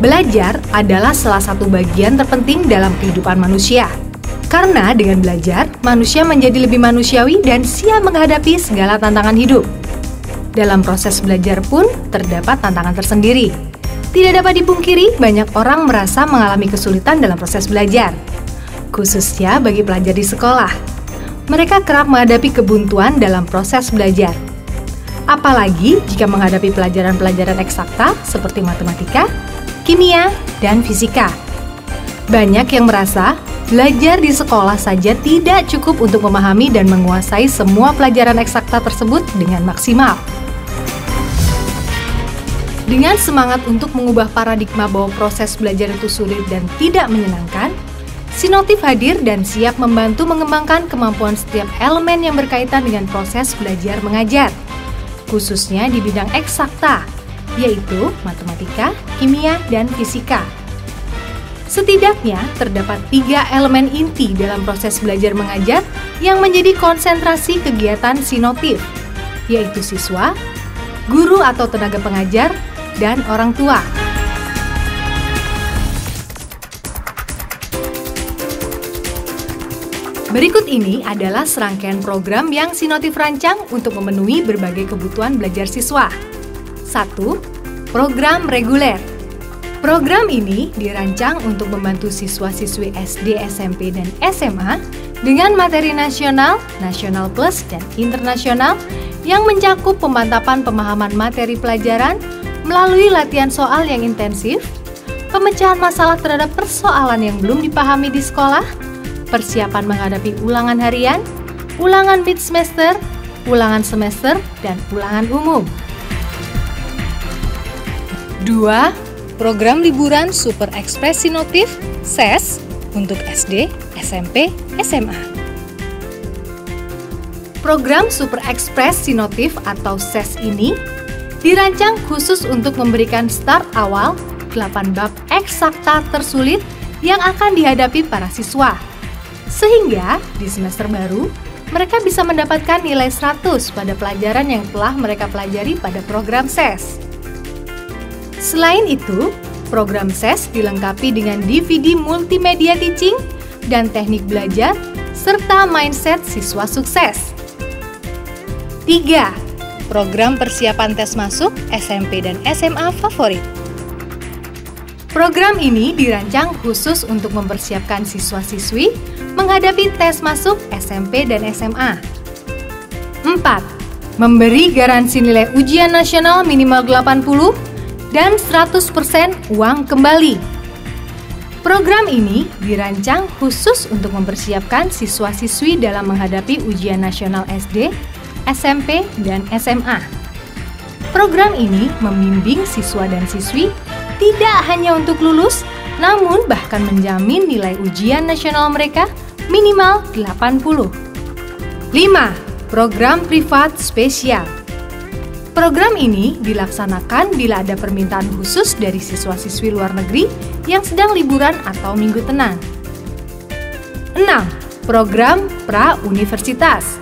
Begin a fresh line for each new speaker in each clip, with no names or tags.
Belajar adalah salah satu bagian terpenting dalam kehidupan manusia. Karena dengan belajar, manusia menjadi lebih manusiawi dan siap menghadapi segala tantangan hidup. Dalam proses belajar pun terdapat tantangan tersendiri. Tidak dapat dipungkiri, banyak orang merasa mengalami kesulitan dalam proses belajar, khususnya bagi pelajar di sekolah. Mereka kerap menghadapi kebuntuan dalam proses belajar. Apalagi jika menghadapi pelajaran-pelajaran eksakta seperti matematika, kimia, dan fisika. Banyak yang merasa belajar di sekolah saja tidak cukup untuk memahami dan menguasai semua pelajaran eksakta tersebut dengan maksimal. Dengan semangat untuk mengubah paradigma bahwa proses belajar itu sulit dan tidak menyenangkan, Sinotif hadir dan siap membantu mengembangkan kemampuan setiap elemen yang berkaitan dengan proses belajar mengajar, khususnya di bidang eksakta, yaitu matematika, kimia, dan fisika. Setidaknya terdapat 3 elemen inti dalam proses belajar mengajar yang menjadi konsentrasi kegiatan Sinotif, yaitu siswa, guru atau tenaga pengajar, dan orang tua. Berikut ini adalah serangkaian program yang Sinotif rancang untuk memenuhi berbagai kebutuhan belajar siswa. 1. Program reguler. Program ini dirancang untuk membantu siswa-siswi SD, SMP, dan SMA dengan materi nasional, nasional plus, dan internasional yang mencakup pemantapan pemahaman materi pelajaran melalui latihan soal yang intensif, pemecahan masalah terhadap persoalan yang belum dipahami di sekolah, persiapan menghadapi ulangan harian, ulangan mid semester, ulangan semester, dan ulangan umum. 2. Program liburan Super Express Sinotif SES untuk SD, SMP, SMA. Program Super Express Sinotif atau SES ini dirancang khusus untuk memberikan start awal 8 bab eksakta tersulit yang akan dihadapi para siswa. Sehingga di semester baru, mereka bisa mendapatkan nilai 100 pada pelajaran yang telah mereka pelajari pada program SES. Selain itu, program SES dilengkapi dengan DVD multimedia teaching dan teknik belajar, serta mindset siswa sukses. 3. Program persiapan tes masuk SMP dan SMA favorit. Program ini dirancang khusus untuk mempersiapkan siswa-siswi menghadapi tes masuk SMP dan SMA. 4. Memberi garansi nilai ujian nasional minimal 80 dan 100% uang kembali. Program ini dirancang khusus untuk mempersiapkan siswa-siswi dalam menghadapi ujian nasional SD, SMP, dan SMA. Program ini membimbing siswa dan siswi tidak hanya untuk lulus, namun bahkan menjamin nilai ujian nasional mereka minimal 80. 5. Program privat spesial. Program ini dilaksanakan bila ada permintaan khusus dari siswa-siswi luar negeri yang sedang liburan atau minggu tenang. 6. Program pra-universitas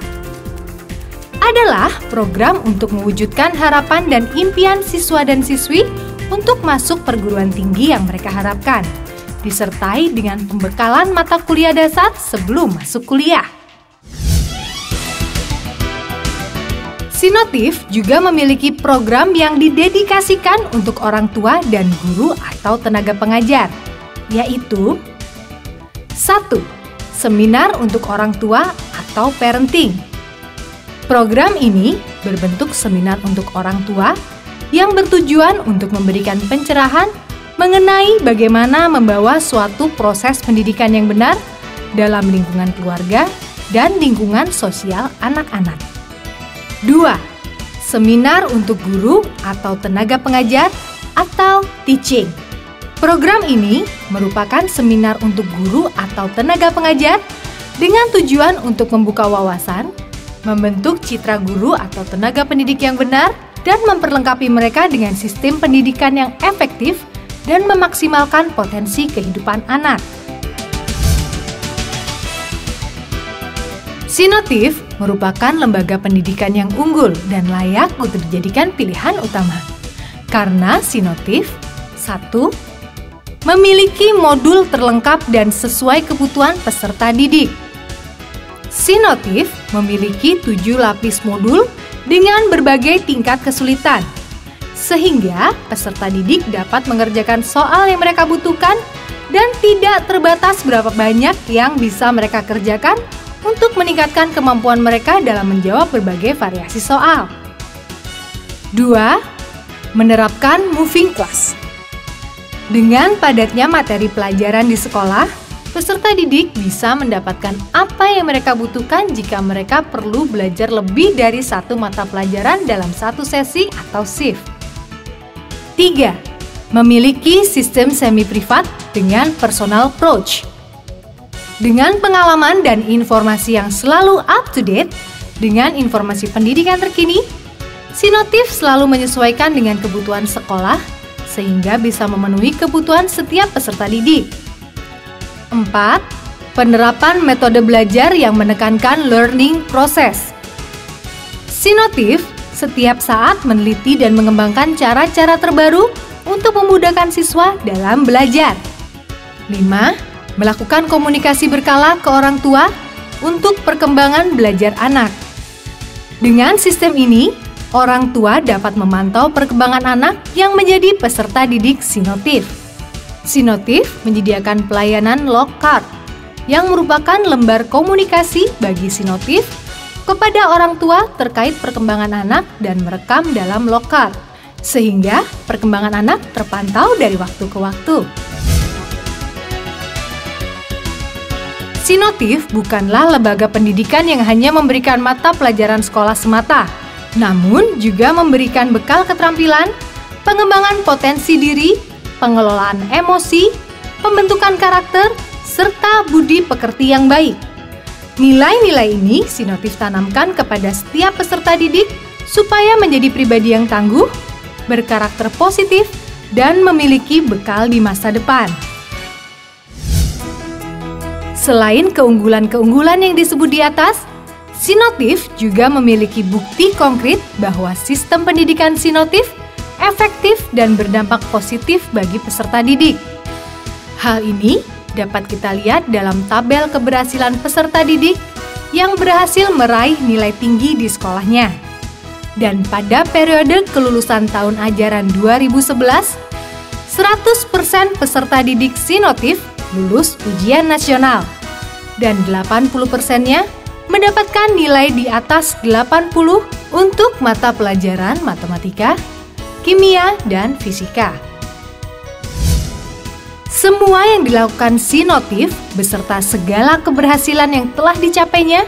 adalah program untuk mewujudkan harapan dan impian siswa dan siswi untuk masuk perguruan tinggi yang mereka harapkan, disertai dengan pembekalan mata kuliah dasar sebelum masuk kuliah. Sinotif juga memiliki program yang didedikasikan untuk orang tua dan guru atau tenaga pengajar, yaitu 1. Seminar untuk orang tua atau parenting. Program ini berbentuk seminar untuk orang tua yang bertujuan untuk memberikan pencerahan mengenai bagaimana membawa suatu proses pendidikan yang benar dalam lingkungan keluarga dan lingkungan sosial anak-anak. 2. Seminar untuk guru atau tenaga pengajar atau teaching. Program ini merupakan seminar untuk guru atau tenaga pengajar dengan tujuan untuk membuka wawasan, membentuk citra guru atau tenaga pendidik yang benar, dan memperlengkapi mereka dengan sistem pendidikan yang efektif dan memaksimalkan potensi kehidupan anak. Sinotif merupakan lembaga pendidikan yang unggul dan layak untuk dijadikan pilihan utama. Karena Sinotif 1. memiliki modul terlengkap dan sesuai kebutuhan peserta didik. Sinotif memiliki 7 lapis modul dengan berbagai tingkat kesulitan, sehingga peserta didik dapat mengerjakan soal yang mereka butuhkan dan tidak terbatas berapa banyak yang bisa mereka kerjakan untuk meningkatkan kemampuan mereka dalam menjawab berbagai variasi soal. 2. Menerapkan moving class. Dengan padatnya materi pelajaran di sekolah, peserta didik bisa mendapatkan apa yang mereka butuhkan jika mereka perlu belajar lebih dari satu mata pelajaran dalam satu sesi atau shift. 3. Memiliki sistem semi-privat dengan personal approach. Dengan pengalaman dan informasi yang selalu up-to-date, dengan informasi pendidikan terkini, Sinotif selalu menyesuaikan dengan kebutuhan sekolah, sehingga bisa memenuhi kebutuhan setiap peserta didik. 4. Penerapan metode belajar yang menekankan learning process. Sinotif setiap saat meneliti dan mengembangkan cara-cara terbaru untuk memudahkan siswa dalam belajar. 5. Melakukan komunikasi berkala ke orang tua untuk perkembangan belajar anak. Dengan sistem ini, orang tua dapat memantau perkembangan anak yang menjadi peserta didik Sinotif. Sinotif menyediakan pelayanan log card yang merupakan lembar komunikasi bagi Sinotif kepada orang tua terkait perkembangan anak dan merekam dalam log card, sehingga perkembangan anak terpantau dari waktu ke waktu. Sinotif bukanlah lembaga pendidikan yang hanya memberikan mata pelajaran sekolah semata, namun juga memberikan bekal keterampilan, pengembangan potensi diri, pengelolaan emosi, pembentukan karakter, serta budi pekerti yang baik. Nilai-nilai ini Sinotif tanamkan kepada setiap peserta didik supaya menjadi pribadi yang tangguh, berkarakter positif, dan memiliki bekal di masa depan. Selain keunggulan-keunggulan yang disebut di atas, Sinotif juga memiliki bukti konkret bahwa sistem pendidikan Sinotif efektif dan berdampak positif bagi peserta didik. Hal ini dapat kita lihat dalam tabel keberhasilan peserta didik yang berhasil meraih nilai tinggi di sekolahnya. Dan pada periode kelulusan tahun ajaran 2011, 100% peserta didik Sinotif lulus ujian nasional, dan 80%-nya mendapatkan nilai di atas 80 untuk mata pelajaran matematika, kimia, dan fisika. Semua yang dilakukan Sinotif beserta segala keberhasilan yang telah dicapainya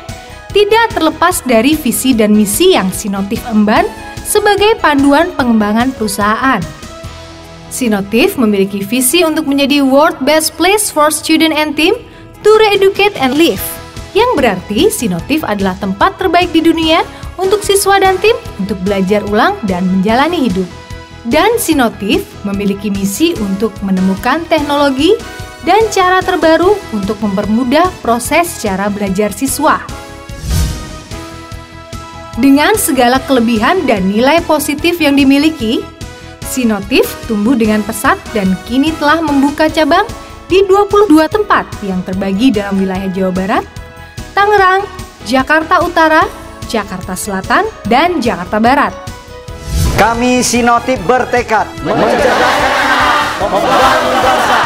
tidak terlepas dari visi dan misi yang Sinotif emban sebagai panduan pengembangan perusahaan. Sinotif memiliki visi untuk menjadi world best place for student and team to re-educate and live, yang berarti Sinotif adalah tempat terbaik di dunia untuk siswa dan tim untuk belajar ulang dan menjalani hidup. Dan Sinotif memiliki misi untuk menemukan teknologi dan cara terbaru untuk mempermudah proses cara belajar siswa. Dengan segala kelebihan dan nilai positif yang dimiliki, Sinotif tumbuh dengan pesat dan kini telah membuka cabang di 22 tempat yang terbagi dalam wilayah Jawa Barat, Tangerang, Jakarta Utara, Jakarta Selatan, dan Jakarta Barat.
Kami Sinotif bertekad mencerdaskan anak, membangun bangsa.